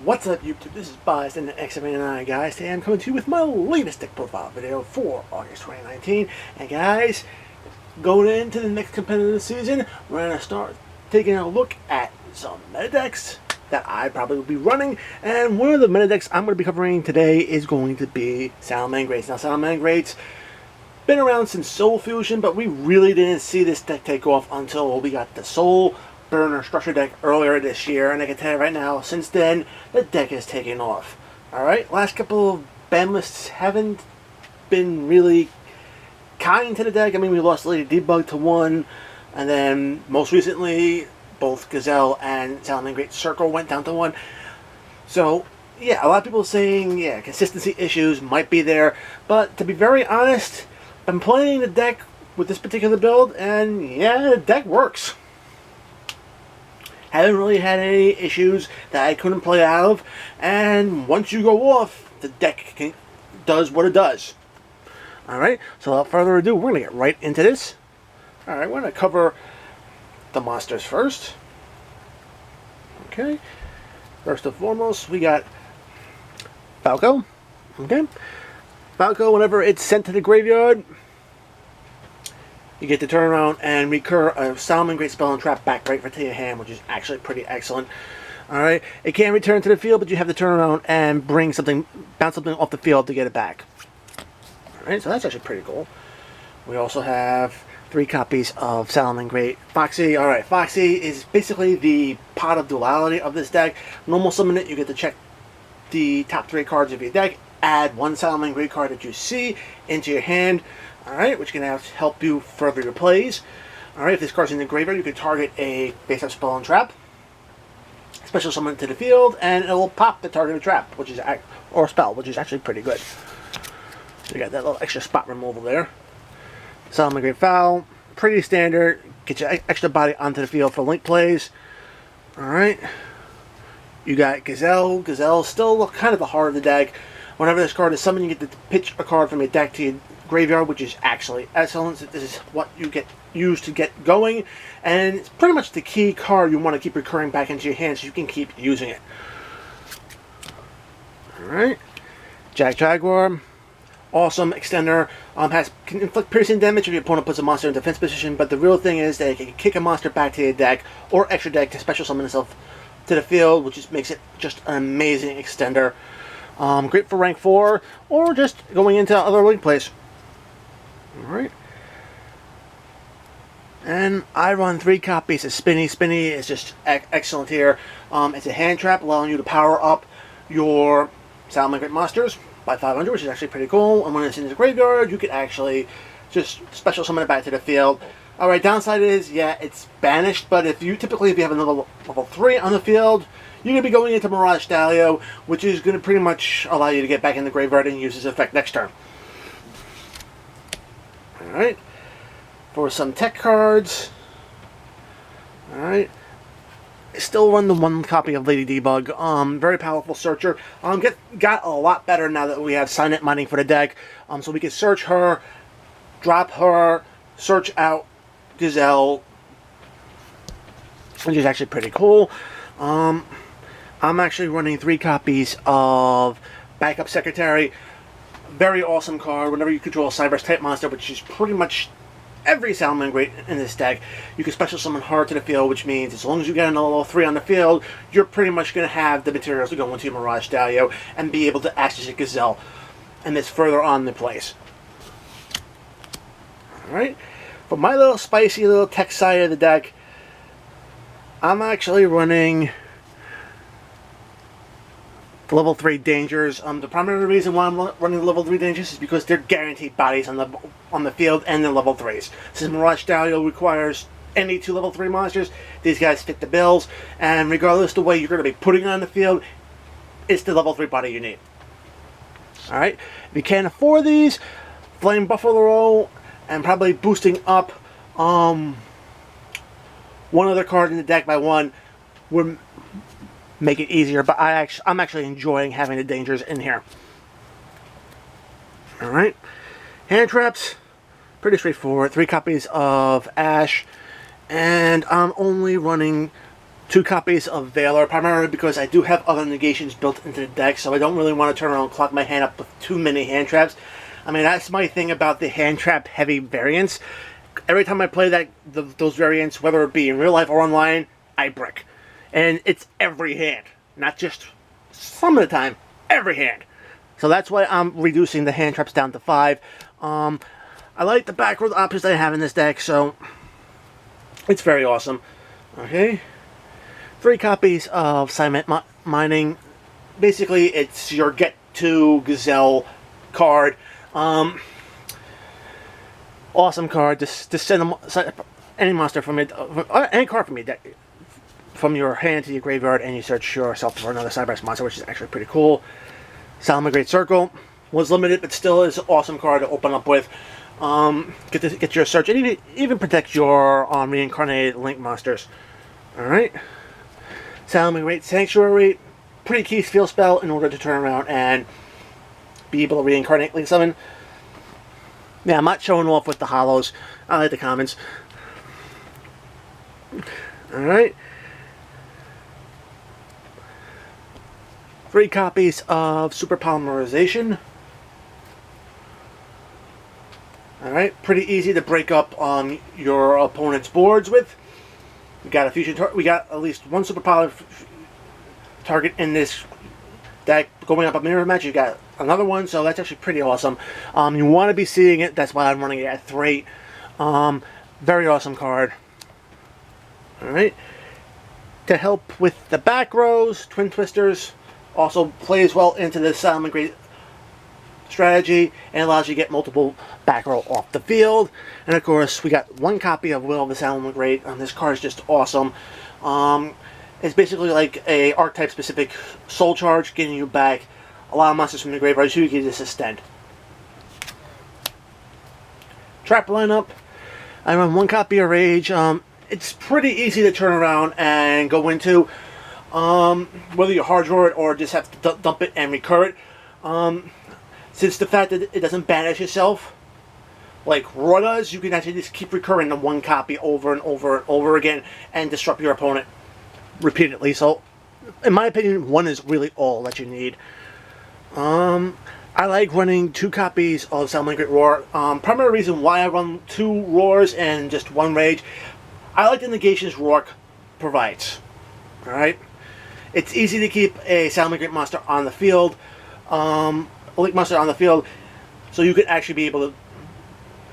What's up, YouTube? This is Bias and the X79 guys. Today I'm coming to you with my latest deck profile video for August 2019. And guys, going into the next competitive season, we're going to start taking a look at some meta decks that I probably will be running. And one of the meta decks I'm going to be covering today is going to be Salamangreat. Now, Salamangreat's been around since Soul Fusion, but we really didn't see this deck take off until we got the Soul Burner structure deck earlier this year, and I can tell you right now, since then, the deck has taken off. Alright, last couple of banlists haven't been really kind to the deck. I mean, we lost Lady Debug to one, and then most recently, both Gazelle and Salamangreat Circle went down to one. So, yeah, a lot of people saying, yeah, consistency issues might be there, but to be very honest, I'm playing the deck with this particular build, and yeah, the deck works. Haven't really had any issues that I couldn't play out of, and once you go off, the deck does what it does. Alright, so without further ado, we're going to get right into this. Alright, we're going to cover the monsters first. Okay, first and foremost, we got Falco. Okay, Falco, whenever it's sent to the graveyard, you get to turn around and recur a Salamangreat spell and trap back right to your hand, which is actually pretty excellent. Alright, it can return to the field, but you have to turn around and bring something, bounce something off the field to get it back. Alright, so that's actually pretty cool. We also have 3 copies of Salamangreat Foxy. Alright, Foxy is basically the pot of duality of this deck. Normal summon it, you get to check the top 3 cards of your deck, add 1 Salamangreat card that you see into your hand. Alright, which can help you further your plays. Alright, if this card's in the graveyard, you can target a face-up spell and trap. Special summon it to the field, and it will pop the targeted trap, which is or spell, which is actually pretty good. So you got that little extra spot removal there. Salamangreat Foul, pretty standard. Get your extra body onto the field for link plays. Alright. You got Gazelle. Gazelle's still kind of the heart of the deck. Whenever this card is summoned, you get to pitch a card from your deck to your graveyard, which is actually excellent. This is what you get used to get going, and it's pretty much the key card you want to keep recurring back into your hand so you can keep using it. Alright. Jaguar. Awesome extender. Can inflict piercing damage if your opponent puts a monster in defense position, but the real thing is that it can kick a monster back to your deck or extra deck to special summon itself to the field, which just makes it just an amazing extender. Great for rank 4 or just going into other link plays. Alright. And I run 3 copies of Spinny. Spinny is just excellent here. It's a hand trap allowing you to power up your Salamangreat monsters by 500, which is actually pretty cool. And when it's in the graveyard, you can actually just special summon it back to the field. Alright, downside is, yeah, it's banished, but if you have another level 3 on the field, you're going to be going into Mirage Stalio, which is going to pretty much allow you to get back in the graveyard and use this effect next turn. Alright, for some tech cards, alright, still run the 1 copy of Lady Debug. Very powerful searcher. Got a lot better now that we have Signet mining for the deck, so we can search her, drop her, search out Gazelle, which is actually pretty cool. I'm actually running 3 copies of Backup Secretary. Very awesome card. Whenever you control a Cyberse type monster, which is pretty much every Salamangreat in this deck, you can special summon her to the field, which means as long as you get another level 3 on the field, you're pretty much going to have the materials to go into your Mirage Stalio and be able to access a Gazelle. And this further on the place. Alright. For my little spicy little tech side of the deck, I'm actually running level 3 dangers. The primary reason why I'm running level 3 dangers is because they're guaranteed bodies on the field and they're level 3s. Since Mirage Stalio requires any 2 level 3 monsters, these guys fit the bills, and regardless of the way you're going to be putting it on the field, it's the level 3 body you need. Alright, if you can't afford these, Flame Buffalo and probably boosting up one other card in the deck by 1 would make it easier, but I'm actually enjoying having the dangers in here. Alright. Hand traps, pretty straightforward. 3 copies of Ash, and I'm only running 2 copies of Valor, primarily because I do have other negations built into the deck, so I don't really want to turn around and clog my hand up with too many hand traps. I mean, that's my thing about the hand trap heavy variants. Every time I play those variants, whether it be in real life or online, I brick. And it's every hand, not just some of the time, every hand. So that's why I'm reducing the hand traps down to 5. I like the back row options that I have in this deck, so it's very awesome. Okay. 3 copies of Cement Mining. Basically, it's your Get to Gazelle card. Awesome card. Just send any monster from it, any card from your deck, from your hand to your graveyard, and you search yourself for another Cyberse monster, which is actually pretty cool. Salamangreat Circle was limited, but still is an awesome card to open up with. Get your search, and even protect your reincarnated Link monsters. All right. Salamangreat Sanctuary, pretty key field spell in order to turn around and be able to reincarnate Link Summon. Yeah, I'm not showing off with the hollows. I like the commons. Alright. 3 copies of Super Polymerization. Alright, pretty easy to break up on your opponent's boards with. We got a fusion. We got at least 1 Super Poly target in this deck. Going up a mirror match, you got another one, so that's actually pretty awesome. You want to be seeing it. That's why I'm running it at 3. Very awesome card. Alright. To help with the back rows, Twin Twisters also plays well into the Salamangreat strategy and allows you to get multiple back row off the field. And of course, we got 1 copy of Will of the Salamangreat. This card is just awesome. It's basically like a archetype specific soul charge, getting you back a lot of monsters from the graveyard so you can just extend. Trap lineup. I run 1 copy of Rage. It's pretty easy to turn around and go into, whether you hard draw it or just have to dump it and recur it. Since the fact that it doesn't banish itself like Raw does, you can actually just keep recurring the 1 copy over and over and over again and disrupt your opponent repeatedly. So, in my opinion, 1 is really all that you need. I like running 2 copies of Salamangreat Roar. Primary reason why I run 2 Roars and just 1 Rage, I like the negations Roar provides. Alright? It's easy to keep a Salamangreat monster on the field, a Link monster on the field, so you could actually be able to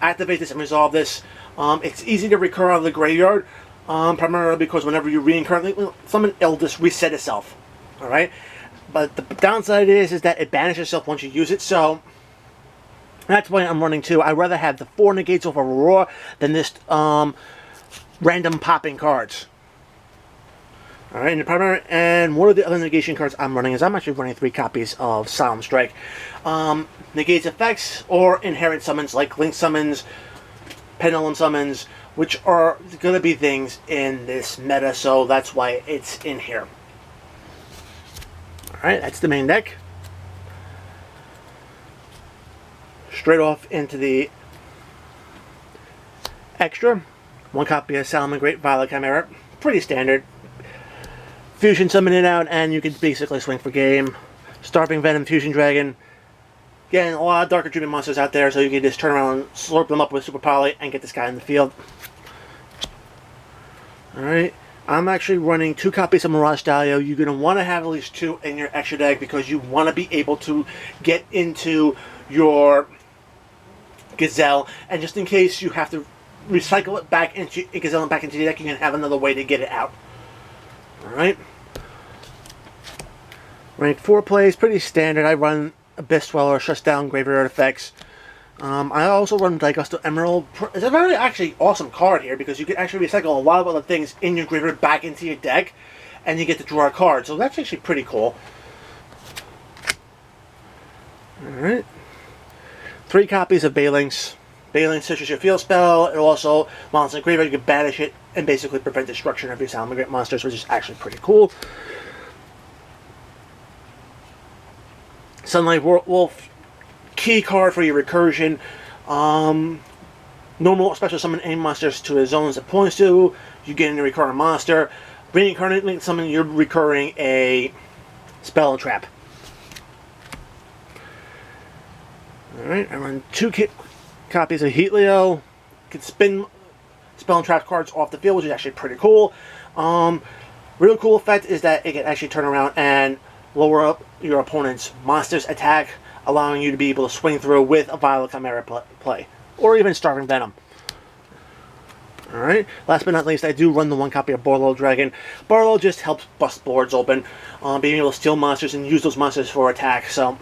activate this and resolve this. It's easy to recur out of the graveyard, primarily because whenever you reincarnate summon, it'll just reset itself. Alright? But the downside is that it banishes itself once you use it, so that's why I'm running 2. I'd rather have the 4 negates of Aurora than this random popping cards. Alright, and the primary, and one of the other negation cards I'm running is I'm actually running 3 copies of Solemn Strike. Negates effects or inherent summons like Link summons, Pendulum summons, which are going to be things in this meta, so that's why it's in here. Alright, that's the main deck. Straight off into the extra. 1 copy of Salamangreat Violet Chimera. Pretty standard. Fusion summon it out and you can basically swing for game. Starving Venom Fusion Dragon. Getting a lot of Darker Treatment monsters out there, so you can just turn around and slurp them up with Super Poly and get this guy in the field. Alright. I'm actually running 2 copies of Mirage Stalio. You're going to want to have at least 2 in your extra deck because you want to be able to get into your Gazelle. And just in case you have to recycle it back into Gazelle and back into the deck, you can have another way to get it out. Alright. Rank 4 plays, pretty standard. I run Abyss Dweller, shuts down graveyard effects. I also run Digusto Emerald. It's a very actually awesome card here because you can actually recycle a lot of other things in your graveyard back into your deck and you get to draw a card. So that's actually pretty cool. Alright. 3 copies of Balings. Balings searches your field spell. It also, while it's in the graveyard, you can banish it and basically prevent destruction of your Salamangreat monsters, which is actually pretty cool. Sunlight Wolf, key card for your recursion. Normal special summon any monsters to a zones it points to. You get in a recurring monster. reincarnating someone, you're recurring a spell and trap. Alright, I run 2 copies of Heatleo. Can spin spell and trap cards off the field, which is actually pretty cool. Real cool effect is that it can actually turn around and lower up your opponent's monster's attack, allowing you to be able to swing through with a Violet Chimera play. Or even Starving Venom. Alright, last but not least, I do run the 1 copy of Borlo Dragon. Borlo just helps bust boards open, being able to steal monsters and use those monsters for attack, so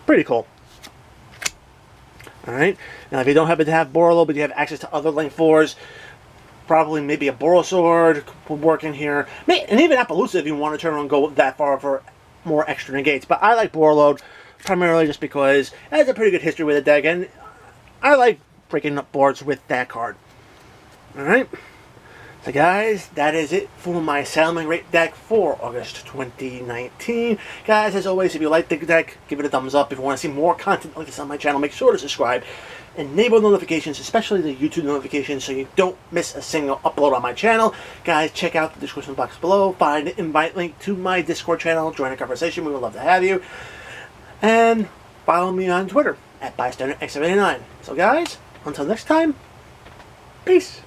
pretty cool. Alright, now if you don't happen to have Borlo, but you have access to other link 4s, probably maybe a Borosword would work in here. And even Appaloosa if you want to turn around and go that far for more extra negates. But I like Borlo primarily just because it has a pretty good history with the deck, and I like breaking up boards with that card. Alright, so guys, that is it for my Salamangreat deck for August 2019. Guys, as always, if you like the deck, give it a thumbs up. If you want to see more content like this on my channel, make sure to subscribe. Enable notifications, especially the YouTube notifications, so you don't miss a single upload on my channel. Guys, check out the description box below. Find the invite link to my Discord channel. Join a conversation. We would love to have you. And follow me on Twitter at BystanderX79. So guys, until next time, peace.